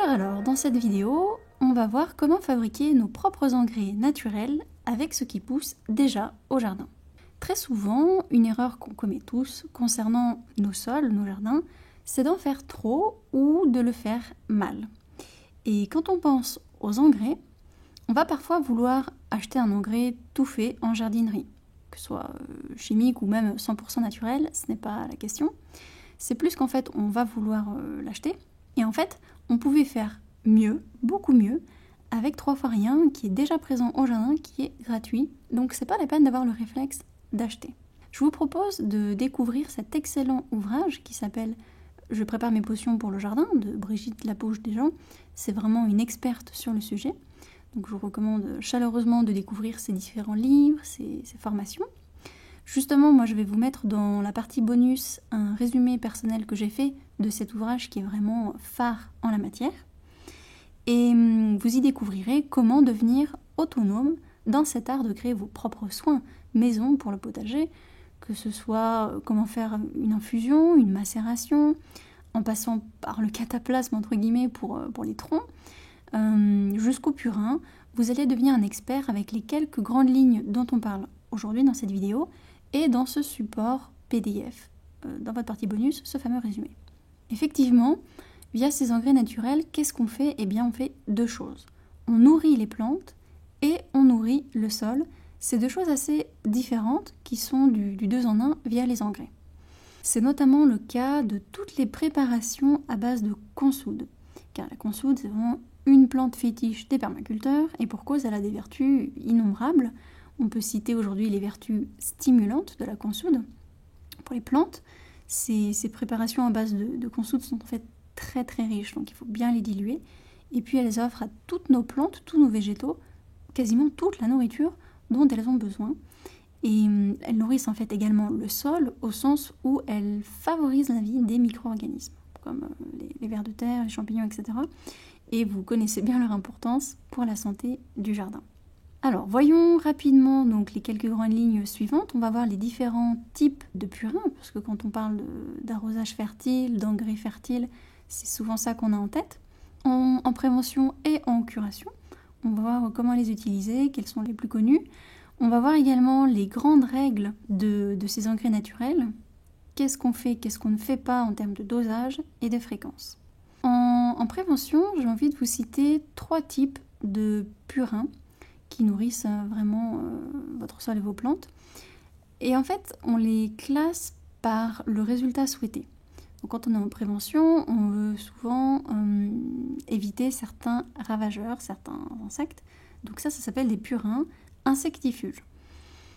Alors, dans cette vidéo, on va voir comment fabriquer nos propres engrais naturels avec ce qui pousse déjà au jardin. Très souvent, une erreur qu'on commet tous concernant nos sols, nos jardins, c'est d'en faire trop ou de le faire mal. Et quand on pense aux engrais, on va parfois vouloir acheter un engrais tout fait en jardinerie, que ce soit chimique ou même 100% naturel, ce n'est pas la question. C'est plus qu'en fait, on va vouloir l'acheter. Et en fait, on pouvait faire mieux, beaucoup mieux, avec 3 fois rien qui est déjà présent au jardin, qui est gratuit. Donc c'est pas la peine d'avoir le réflexe d'acheter. Je vous propose de découvrir cet excellent ouvrage qui s'appelle « Je prépare mes potions pour le jardin » de Brigitte Lapouche-Desjean. C'est vraiment une experte sur le sujet. Donc je vous recommande chaleureusement de découvrir ces différents livres, ces formations. Justement, moi je vais vous mettre dans la partie bonus un résumé personnel que j'ai fait de cet ouvrage qui est vraiment phare en la matière. Et vous y découvrirez comment devenir autonome dans cet art de créer vos propres soins maison pour le potager, que ce soit comment faire une infusion, une macération, en passant par le cataplasme entre guillemets pour les troncs, jusqu'au purin. Vous allez devenir un expert avec les quelques grandes lignes dont on parle aujourd'hui dans cette vidéo et dans ce support PDF, dans votre partie bonus, ce fameux résumé. Effectivement, via ces engrais naturels, qu'est-ce qu'on fait ? Eh bien, on fait 2 choses. On nourrit les plantes et on nourrit le sol. C'est 2 choses assez différentes qui sont du 2 en 1 via les engrais. C'est notamment le cas de toutes les préparations à base de consoude. Car la consoude, c'est vraiment une plante fétiche des permaculteurs et pour cause, elle a des vertus innombrables. On peut citer aujourd'hui les vertus stimulantes de la consoude. Pour les plantes, ces préparations à base de consoude sont en fait très très riches, donc il faut bien les diluer. Et puis elles offrent à toutes nos plantes, tous nos végétaux, quasiment toute la nourriture dont elles ont besoin. Et elles nourrissent en fait également le sol au sens où elles favorisent la vie des micro-organismes, comme les vers de terre, les champignons, etc. Et vous connaissez bien leur importance pour la santé du jardin. Alors, voyons rapidement donc les quelques grandes lignes suivantes. On va voir les différents types de purins, parce que quand on parle d'arrosage fertile, d'engrais fertiles, c'est souvent ça qu'on a en tête. En prévention et en curation, on va voir comment les utiliser, quels sont les plus connus. On va voir également les grandes règles de ces engrais naturels. Qu'est-ce qu'on fait, qu'est-ce qu'on ne fait pas en termes de dosage et de fréquence. En prévention, j'ai envie de vous citer 3 types de purins qui nourrissent vraiment votre sol et vos plantes. Et en fait, on les classe par le résultat souhaité. Donc, quand on est en prévention, on veut souvent éviter certains ravageurs, certains insectes. Donc ça s'appelle des purins insectifuges.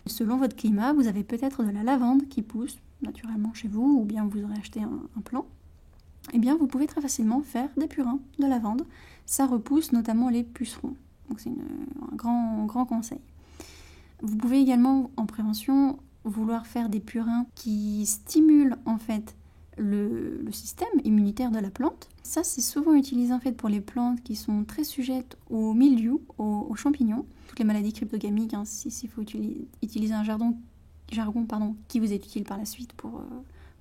Selon votre climat, vous avez peut-être de la lavande qui pousse naturellement chez vous, ou bien vous aurez acheté un plant. Eh bien, vous pouvez très facilement faire des purins de lavande. Ça repousse notamment les pucerons. Donc c'est un grand conseil. Vous pouvez également, en prévention, vouloir faire des purins qui stimulent en fait le système immunitaire de la plante. Ça, c'est souvent utilisé en fait pour les plantes qui sont très sujettes au mildiou, aux champignons, toutes les maladies cryptogamiques, hein, s'il faut utiliser un jargon qui vous est utile par la suite pour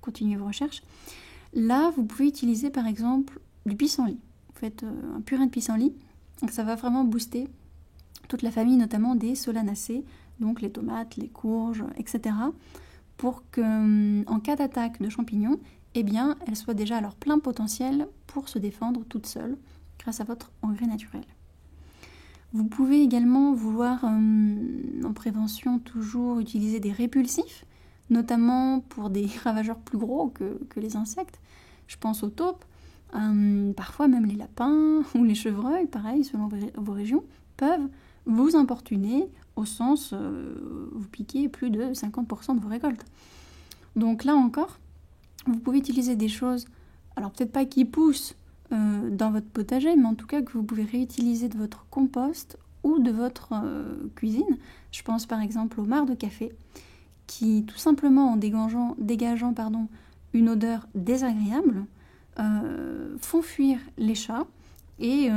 continuer vos recherches. Là, vous pouvez utiliser par exemple du pissenlit. Vous faites un purin de pissenlit. Donc ça va vraiment booster toute la famille, notamment des solanacées, donc les tomates, les courges, etc. pour qu'en cas d'attaque de champignons, eh bien, elles soient déjà à leur plein potentiel pour se défendre toutes seules grâce à votre engrais naturel. Vous pouvez également vouloir, en prévention, toujours utiliser des répulsifs, notamment pour des ravageurs plus gros que les insectes. Je pense aux taupes. Parfois même les lapins ou les chevreuils, pareil, selon vos régions, peuvent vous importuner au sens vous piquer plus de 50% de vos récoltes. Donc là encore, vous pouvez utiliser des choses, alors peut-être pas qui poussent dans votre potager, mais en tout cas que vous pouvez réutiliser de votre compost ou de votre cuisine. Je pense par exemple aux mares de café qui, tout simplement en dégageant une odeur désagréable, font fuir les chats et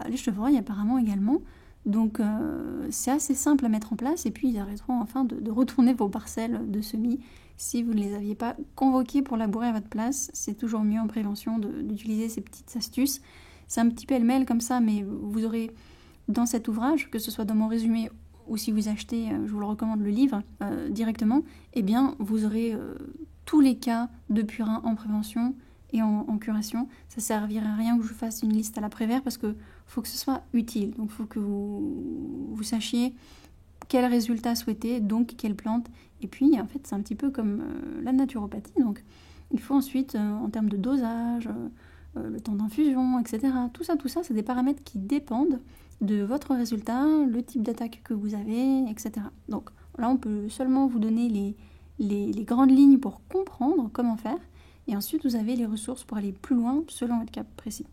les chevreuils apparemment également. Donc c'est assez simple à mettre en place et puis ils arrêteront enfin de retourner vos parcelles de semis si vous ne les aviez pas convoqués pour labourer à votre place. C'est toujours mieux en prévention d'utiliser ces petites astuces. C'est un petit pêle-mêle comme ça, mais vous aurez dans cet ouvrage, que ce soit dans mon résumé ou si vous achetez, je vous le recommande, le livre directement, eh bien vous aurez tous les cas de purin en prévention et en curation. Ça ne servira à rien que je fasse une liste à l'après-vert parce qu'il faut que ce soit utile. Donc il faut que vous sachiez quel résultat souhaiter, donc quelle plante. Et puis en fait c'est un petit peu comme la naturopathie. Donc il faut ensuite, en termes de dosage, le temps d'infusion, etc. Tout ça, c'est des paramètres qui dépendent de votre résultat, le type d'attaque que vous avez, etc. Donc là, on peut seulement vous donner les grandes lignes pour comprendre comment faire. Et ensuite, vous avez les ressources pour aller plus loin selon votre cas précis.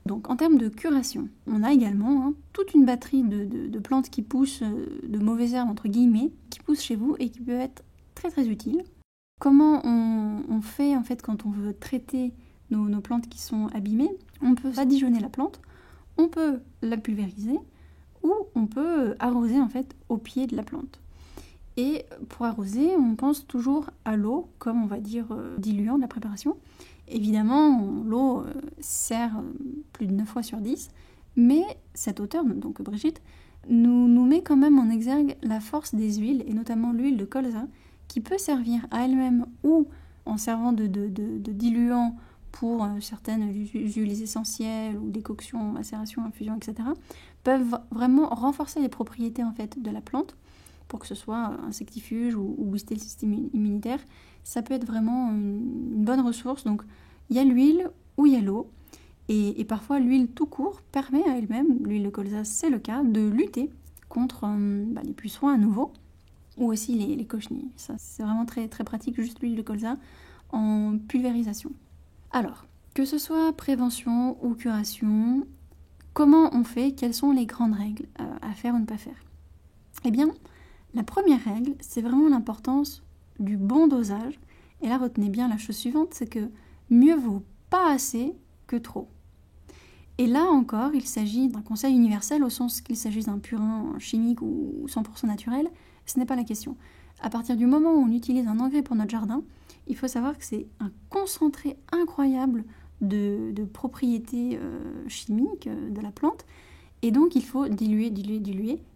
Donc en termes de curation, on a également toute une batterie de plantes qui poussent, de mauvaises herbes entre guillemets, qui poussent chez vous et qui peuvent être très très utiles. Comment on fait en fait quand on veut traiter nos plantes qui sont abîmées? On peut badigeonner la plante, on peut la pulvériser ou on peut arroser en fait au pied de la plante. Et pour arroser, on pense toujours à l'eau comme on va dire diluant de la préparation. Évidemment, l'eau sert plus de 9 fois sur 10, mais cet auteur, donc Brigitte, nous met quand même en exergue la force des huiles, et notamment l'huile de colza, qui peut servir à elle-même ou en servant de diluant pour certaines huiles essentielles ou décoctions, macération, infusion, etc., peuvent vraiment renforcer les propriétés en fait de la plante pour que ce soit insectifuge ou booster le système immunitaire. Ça peut être vraiment une bonne ressource. Donc il y a l'huile ou il y a l'eau. Et parfois l'huile tout court permet à elle-même, l'huile de colza c'est le cas, de lutter contre les pucerons à nouveau ou aussi les cochenilles. Ça c'est vraiment très, très pratique, juste l'huile de colza en pulvérisation. Alors, que ce soit prévention ou curation, comment on fait? Quelles sont les grandes règles à faire ou ne pas faire? Eh bien, la première règle, c'est vraiment l'importance du bon dosage. Et là, retenez bien la chose suivante, c'est que mieux vaut pas assez que trop. Et là encore, il s'agit d'un conseil universel au sens qu'il s'agisse d'un purin chimique ou 100% naturel. Ce n'est pas la question. À partir du moment où on utilise un engrais pour notre jardin, il faut savoir que c'est un concentré incroyable de propriétés chimiques de la plante. Et donc, il faut diluer.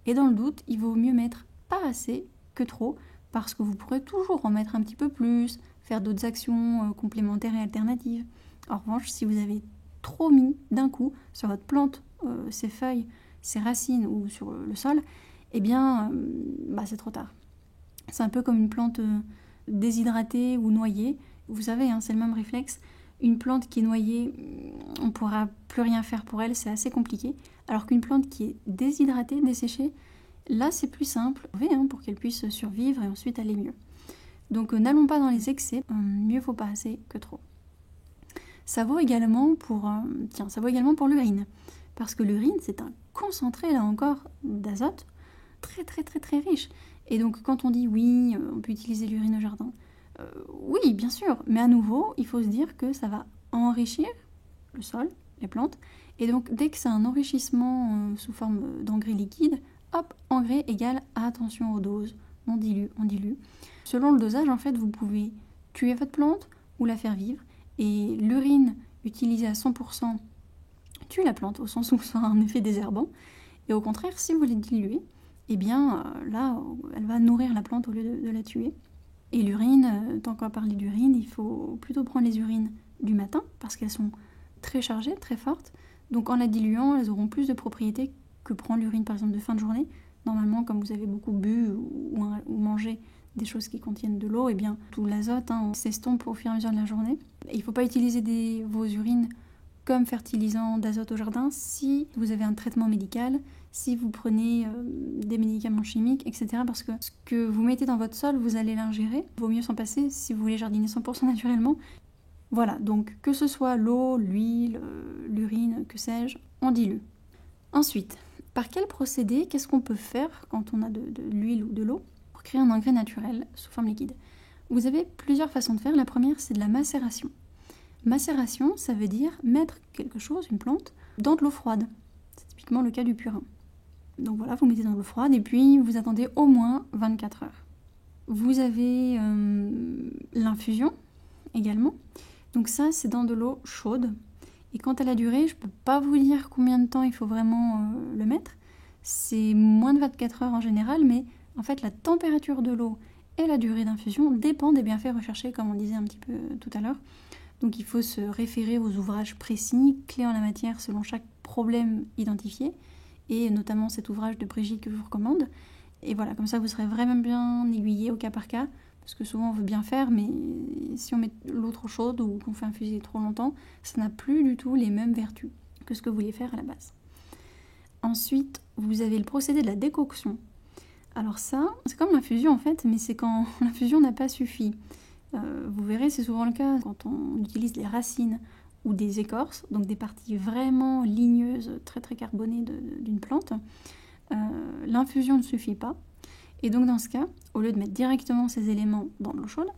Et dans le doute, il vaut mieux mettre pas assez que trop, parce que vous pourrez toujours en mettre un petit peu plus, faire d'autres actions complémentaires et alternatives. En revanche, si vous avez trop mis d'un coup sur votre plante, ses feuilles, ses racines ou sur le sol, eh bien, c'est trop tard. C'est un peu comme une plante déshydratée ou noyée. Vous savez, c'est le même réflexe. Une plante qui est noyée, on ne pourra plus rien faire pour elle, c'est assez compliqué. Alors qu'une plante qui est déshydratée, desséchée, là c'est plus simple pour qu'elle puisse survivre et ensuite aller mieux. Donc n'allons pas dans les excès, mieux vaut pas assez que trop. Ça vaut également pour l'urine. Parce que l'urine, c'est un concentré, là encore, d'azote, très très très très riche. Et donc quand on dit oui, on peut utiliser l'urine au jardin, oui, bien sûr, mais à nouveau, il faut se dire que ça va enrichir le sol, les plantes, et donc dès que c'est un enrichissement sous forme d'engrais liquide, hop, engrais égale attention aux doses, on dilue. Selon le dosage, en fait, vous pouvez tuer votre plante ou la faire vivre, et l'urine utilisée à 100% tue la plante, au sens où ça a un effet désherbant, et au contraire, si vous les diluez, eh bien là, elle va nourrir la plante au lieu de la tuer. Et l'urine, tant qu'on va parler d'urine, il faut plutôt prendre les urines du matin, parce qu'elles sont très chargées, très fortes. Donc en la diluant, elles auront plus de propriétés que prendre l'urine par exemple de fin de journée. Normalement, comme vous avez beaucoup bu ou mangé des choses qui contiennent de l'eau, eh bien tout l'azote s'estompe au fur et à mesure de la journée. Et il ne faut pas utiliser vos urines comme fertilisant d'azote au jardin si vous avez un traitement médical, si vous prenez des médicaments chimiques, etc. Parce que ce que vous mettez dans votre sol, vous allez l'ingérer. Il vaut mieux s'en passer si vous voulez jardiner 100% naturellement. Voilà, donc que ce soit l'eau, l'huile, l'urine, que sais-je, on dilue. Ensuite, par quel procédé, qu'est-ce qu'on peut faire quand on a de l'huile ou de l'eau pour créer un engrais naturel sous forme liquide? Vous avez plusieurs façons de faire. La première, c'est de la macération. Macération, ça veut dire mettre quelque chose, une plante, dans de l'eau froide. C'est typiquement le cas du purin. Donc voilà, vous mettez dans de l'eau froide et puis vous attendez au moins 24 heures. Vous avez l'infusion également. Donc ça, c'est dans de l'eau chaude. Et quant à la durée, je ne peux pas vous dire combien de temps il faut vraiment le mettre. C'est moins de 24 heures en général, mais en fait la température de l'eau et la durée d'infusion dépendent des bienfaits recherchés, comme on disait un petit peu tout à l'heure. Donc il faut se référer aux ouvrages précis, clés en la matière selon chaque problème identifié, et notamment cet ouvrage de Brigitte que je vous recommande. Et voilà, comme ça vous serez vraiment bien aiguillé au cas par cas, parce que souvent on veut bien faire, mais si on met l'eau trop chaude ou qu'on fait infuser trop longtemps, ça n'a plus du tout les mêmes vertus que ce que vous vouliez faire à la base. Ensuite, vous avez le procédé de la décoction. Alors ça, c'est comme l'infusion en fait, mais c'est quand l'infusion n'a pas suffi. Vous verrez, c'est souvent le cas quand on utilise les racines ou des écorces, donc des parties vraiment ligneuses, très très carbonées d'une plante. L'infusion ne suffit pas. Et donc dans ce cas, au lieu de mettre directement ces éléments dans de l'eau chaude,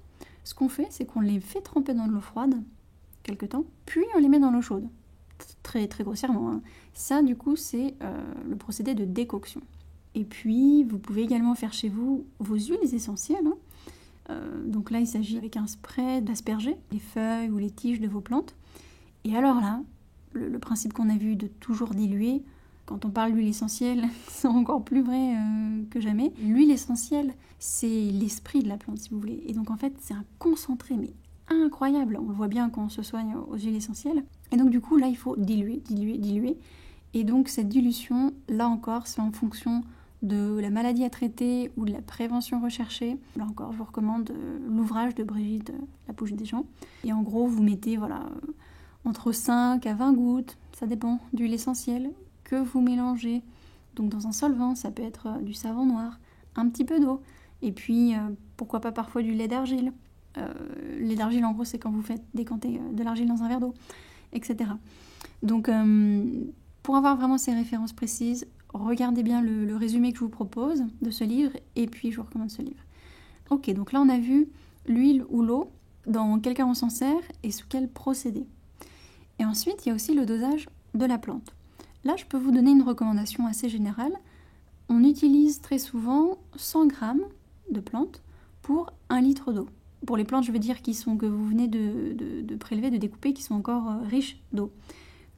ce qu'on fait, c'est qu'on les fait tremper dans de l'eau froide, quelque temps, puis on les met dans l'eau chaude. Très, très grossièrement. Hein. Ça, du coup, c'est le procédé de décoction. Et puis, vous pouvez également faire chez vous vos huiles essentielles. Hein. Donc là, il s'agit avec un spray d'asperger les feuilles ou les tiges de vos plantes. Et alors là, le principe qu'on a vu de toujours diluer, quand on parle d'huile essentielle, c'est encore plus vrai que jamais. L'huile essentielle, c'est l'esprit de la plante, si vous voulez. Et donc, en fait, c'est un concentré, mais incroyable. On le voit bien quand on se soigne aux huiles essentielles. Et donc, du coup, là, il faut diluer. Et donc, cette dilution, là encore, c'est en fonction de la maladie à traiter ou de la prévention recherchée. Là encore, je vous recommande l'ouvrage de Brigitte, La bouche des gens. Et en gros, vous mettez entre 5 à 20 gouttes, ça dépend, d'huile essentielle que vous mélangez. Donc dans un solvant, ça peut être du savon noir, un petit peu d'eau, et puis pourquoi pas parfois du lait d'argile. Lait d'argile, en gros, c'est quand vous faites décanter de l'argile dans un verre d'eau, etc. Donc pour avoir vraiment ces références précises, regardez bien le résumé que je vous propose de ce livre, et puis je vous recommande ce livre. Ok, donc là on a vu l'huile ou l'eau, dans quel cas on s'en sert et sous quel procédé. Et ensuite, il y a aussi le dosage de la plante. Là, je peux vous donner une recommandation assez générale. On utilise très souvent 100 g de plantes pour 1 litre d'eau. Pour les plantes, je veux dire, que vous venez de prélever, de découper, qui sont encore riches d'eau.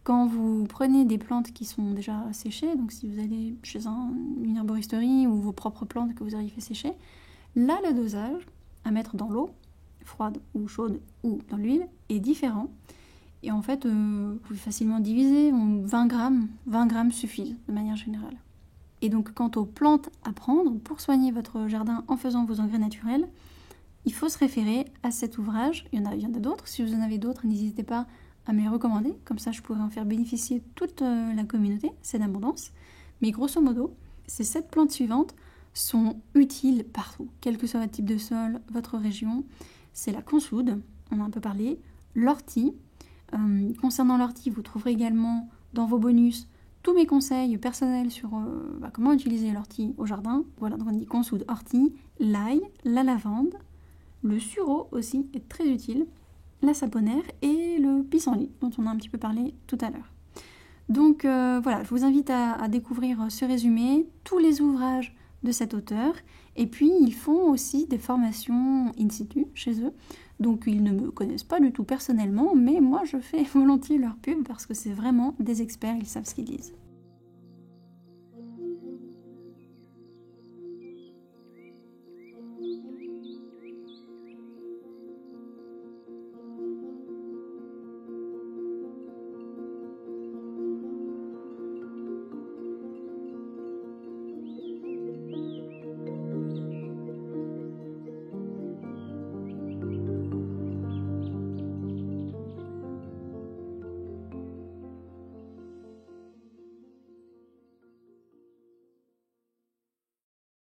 Quand vous prenez des plantes qui sont déjà séchées, donc si vous allez chez une herboristerie ou vos propres plantes que vous auriez fait sécher, là, le dosage à mettre dans l'eau, froide ou chaude ou dans l'huile, est différent. Et en fait, vous pouvez facilement diviser, 20 grammes suffisent de manière générale. Et donc, quant aux plantes à prendre pour soigner votre jardin en faisant vos engrais naturels, il faut se référer à cet ouvrage. Il y en a d'autres. Si vous en avez d'autres, n'hésitez pas à me les recommander. Comme ça, je pourrais en faire bénéficier toute la communauté. C'est d'abondance. Mais grosso modo, ces 7 plantes suivantes sont utiles partout, quel que soit votre type de sol, votre région. C'est la consoude, on en a un peu parlé, l'ortie. Concernant l'ortie, vous trouverez également dans vos bonus tous mes conseils personnels sur comment utiliser l'ortie au jardin. Voilà, donc on dit consoude, ortie, l'ail, la lavande, le sureau aussi est très utile, la saponaire et le pissenlit dont on a un petit peu parlé tout à l'heure. Donc voilà, je vous invite à découvrir ce résumé, tous les ouvrages de cet auteur, et puis ils font aussi des formations in situ chez eux. Donc ils ne me connaissent pas du tout personnellement, mais moi je fais volontiers leur pub parce que c'est vraiment des experts, ils savent ce qu'ils disent.